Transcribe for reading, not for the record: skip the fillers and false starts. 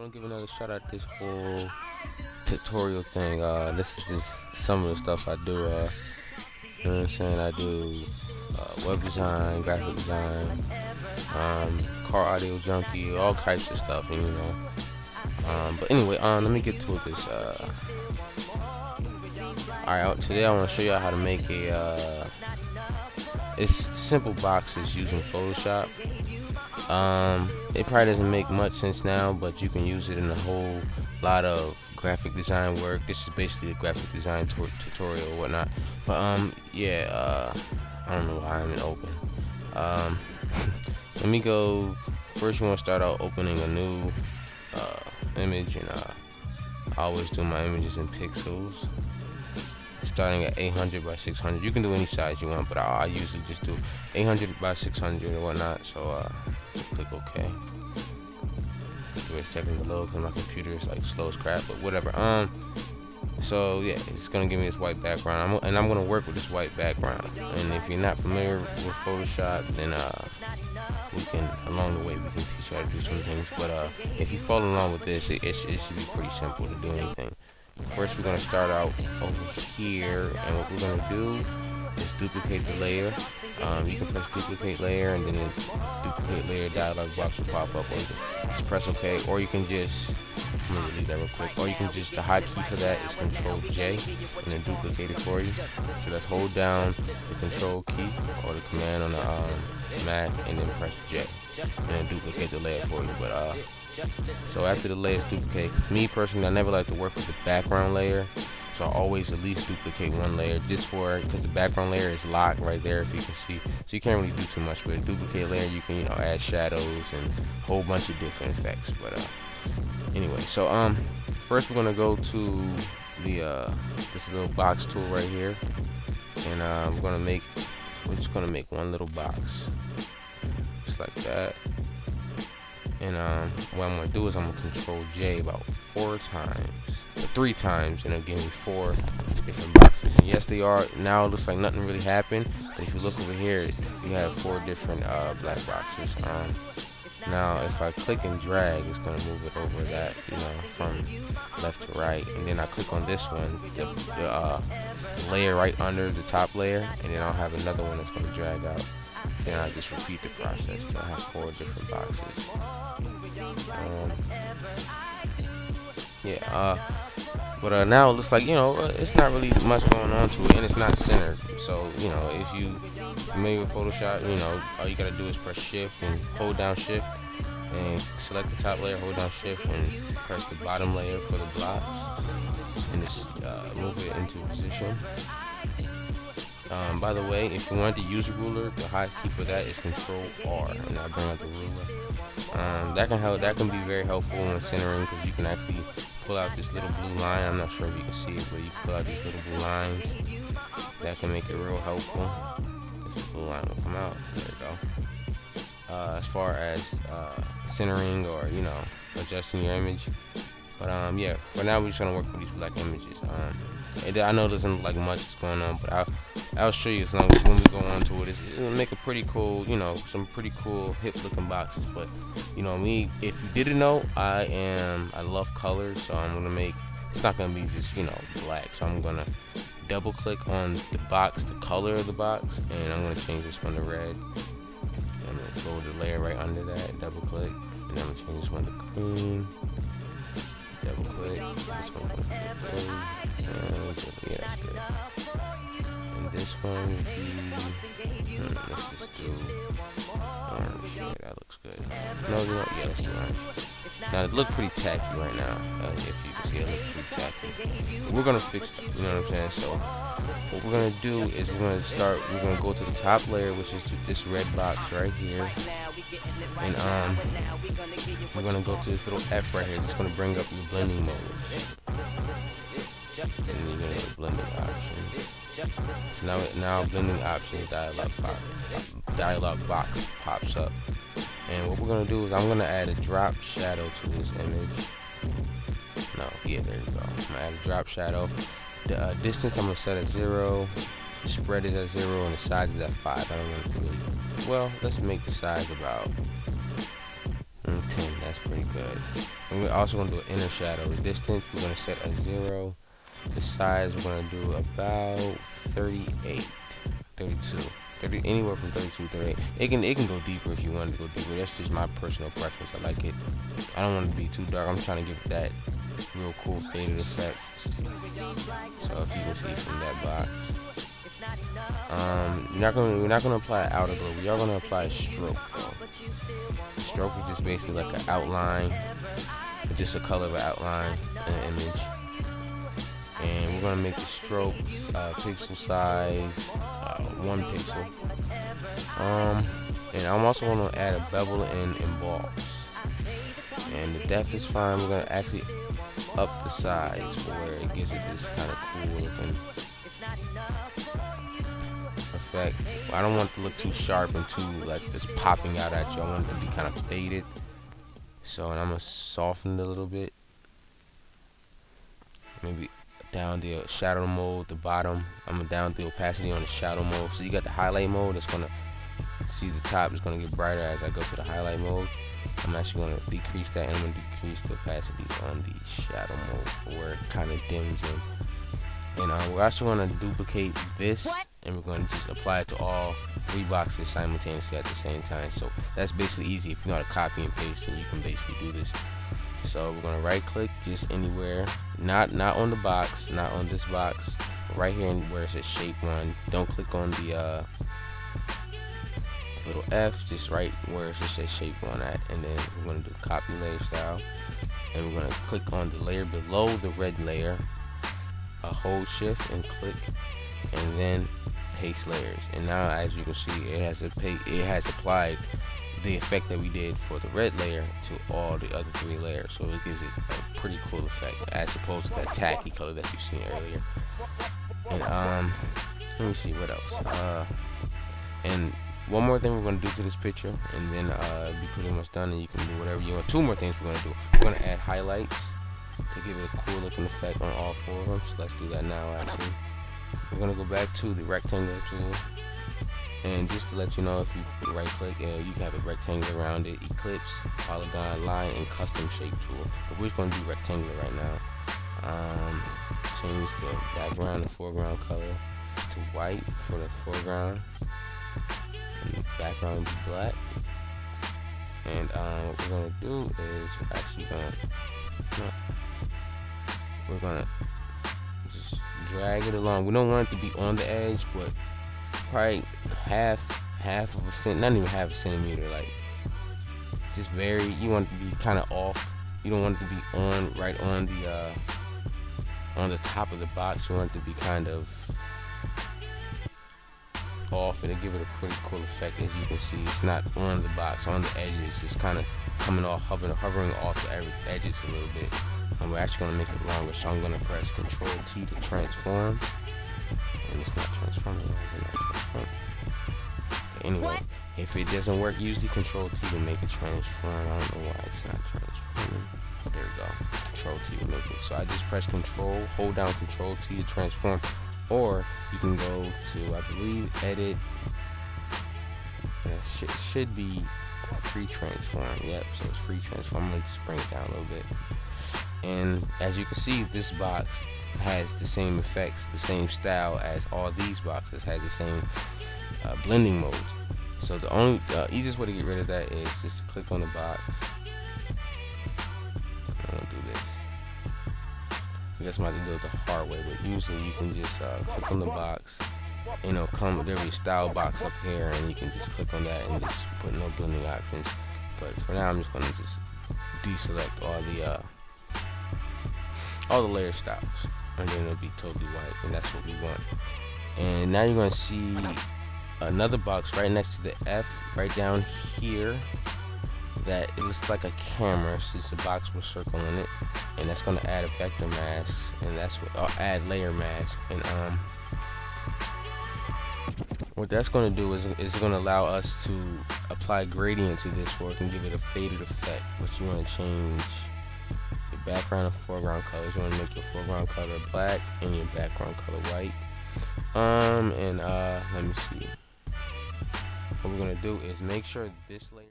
gonna give another shout out this whole tutorial thing. This is just some of the stuff I do. You know what I'm saying? I do web design, graphic design, car audio junkie, all types of stuff. And, but anyway, let me get to this. Alright, today I want to show you how to make it's simple boxes using Photoshop. It probably doesn't make much sense now, but you can use it in a whole lot of graphic design work. This is basically a graphic design tutorial or whatnot. But yeah, I don't know why I'm in open. Let me go. First, you want to start out opening a new image, and I always do my images in pixels, starting at 800 by 600. You can do any size you want, but I usually just do 800 by 600 or whatnot. So click OK. Give it a second to load because my computer is like slow as crap, but whatever. So yeah, it's gonna give me this white background, and I'm gonna work with this white background. And if you're not familiar with Photoshop, then we can, along the way, we can teach you how to do some things. But if you follow along with this, it should be pretty simple to do anything. First, we're gonna start out over here, and what we're gonna do is duplicate the layer. You can press duplicate layer, and then the duplicate layer dialog box will pop up. Or you can just press OK, or you can just, I'm gonna delete that real quick. Or you can just, the high key for that is Control J, and then duplicate it for you. So let's hold down the Control key or the command on the Mac, and then press J, and then duplicate the layer for you. But so after the layer is duplicated, me personally, I never like to work with the background layer. So I always at least duplicate one layer just because the background layer is locked right there, if you can see. So you can't really do too much with a duplicate layer. You can, add shadows and a whole bunch of different effects. But anyway, so first we're gonna go to the this little box tool right here, and we're just gonna make one little box, just like that. And what I'm gonna do is I'm gonna Control J about 3 times, and it'll give me 4 different boxes. And yes, they are. Now it looks like nothing really happened, but if you look over here, you have 4 different black boxes. Now if I click and drag, it's gonna move it over that, from left to right. And then I click on this one, the layer right under the top layer, and then I'll have another one that's gonna drag out. Then I just repeat the process till I have 4 different boxes. But now it looks like, it's not really much going on to it, and it's not centered. So, if you familiar with Photoshop, all you gotta do is press Shift and hold down Shift, and select the top layer, hold down Shift, and press the bottom layer for the blocks, and just move it into position. By the way, if you want to use a ruler, the high key for that is Control R, and I bring out the ruler. That can help. That can be very helpful when centering, because you can actually pull out this little blue line. I'm not sure if you can see it, but you can pull out these little blue lines. That can make it real helpful. This blue line will come out. There we go. As far as centering or adjusting your image. But yeah, for now we're just gonna work with these black images. And I know there's not like much is going on, but I'll show you as long as when we go on to it. It'll make a pretty cool, some pretty cool hip looking boxes. But me, if you didn't know, I love colors, so I'm gonna make, it's not gonna be just black. So I'm gonna double click on the box, the color of the box, and I'm gonna change this one to red. I'm gonna go to the layer right under that, double click, and then I'm gonna change this one to green. Double click. This one goes to blue. Yeah, that's good. And this one would be. Let's just do orange. Yeah, that looks good. No, yeah, let's do orange. Now it looks pretty tacky right now. If you can see, it looks pretty tacky. But we're gonna fix it. You know what I'm saying? So what we're gonna do is we're gonna go to the top layer, which is this red box right here. And we're gonna go to this little F right here. It's gonna bring up your blending mode. And you're gonna hit blending option. So now blending option dialog box pops up. And what we're gonna do is I'm gonna add a drop shadow to this image. There you go. I'm gonna add a drop shadow. The distance I'm gonna set at 0. The spread is at 0, and the size is at 5. I don't want to do it. Well, let's make the size about 10. That's pretty good. And we're also gonna do an inner shadow. The distance we're gonna set at 0. The size we're gonna do about 38, 32, 30, anywhere from 32 to 38. It can go deeper if you want to go deeper. That's just my personal preference. I like it. I don't want it to be too dark. I'm trying to give it that real cool faded effect. So if you can see from that box, we're not gonna apply outer glow. We are gonna apply a stroke though. The stroke is just basically like an outline, just a color of an outline in an image. And we're gonna make the strokes pixel size 1 pixel. And I'm also gonna add a bevel and emboss. And the depth is fine. We're gonna actually up the size for where it gives it this kind of cool looking effect. I don't want it to look too sharp and too like this popping out at you. I want it to be kind of faded. So, and I'm gonna soften it a little bit. Maybe down the shadow mode, the bottom. I'm gonna down the opacity on the shadow mode. So you got the highlight mode. It's gonna see the top is gonna get brighter as I go to the highlight mode. I'm actually gonna decrease that, and I'm gonna decrease the opacity on the shadow mode for where it kind of dims in. And we're also gonna duplicate this, and we're gonna just apply it to all 3 boxes simultaneously at the same time. So that's basically easy. If you know how to copy and paste, then you can basically do this. So we're gonna right click just anywhere, not on the box, not on this box, right here where it says shape 1. Don't click on the little F, just right where it just says shape 1 at. And then we're gonna do copy layer style, and we're gonna click on the layer below the red layer, hold shift and click, and then paste layers. And now as you can see, it has applied the effect that we did for the red layer to all the other 3 layers. So it gives it a pretty cool effect as opposed to that tacky color that you've seen earlier. And let me see what else. And one more thing we're going to do to this picture, and then be pretty much done, and you can do whatever you want. 2 more things we're going to do. We're going to add highlights to give it a cool looking effect on all 4 of them. So let's do that now actually. We're going to go back to the rectangular tool. And just to let you know, if you right click, you can have a rectangle around it, ellipse, polygon, line, and custom shape tool. But we're just going to do rectangular right now. Change the background and foreground color to white for the foreground, and the background will be black. And what we're going to do is we're going to just drag it along. We don't want it to be on the edge, but probably half of a cent, not even half a centimeter, like just very, you want it to be kind of off. You don't want it to be on right on the top of the box. You want it to be kind of off, and it'll give it a pretty cool effect. As you can see, it's not on the box, on the edges. It's kind of coming off, hovering off the edges a little bit. And we're actually going to make it longer, so I'm going to press Control T to transform. And it's not transforming. Anyway, if it doesn't work, use the Control T to make it transform. I don't know why it's not transforming. There we go. Control T to make it. So I just press Control, hold down Control T to transform. Or you can go to, I believe, Edit. Should be Free Transform. Yep, so it's Free Transform. I'm going to just bring it down a little bit. And as you can see, this box has the same effects, the same style as all these boxes, has the same blending mode. So the only easiest way to get rid of that is just to click on the box. I'm gonna do this. I guess I might have to do it the hard way, but usually you can just click on the box. You know, there'll be a style box up here, and you can just click on that and just put no blending options. But for now, I'm just gonna just deselect all the layer styles, and then it'll be totally white, and that's what we want. And now you're gonna see another box right next to the F, right down here, that it looks like a camera. So it's a box with a circle in it, and that's gonna add a vector mask, and that's what add layer mask. And what that's gonna do is it's gonna allow us to apply gradient to this, where it can give it a faded effect. But you want to change your background and foreground colors. You want to make your foreground color black and your background color white. Let me see. What we're gonna do is make sure this layer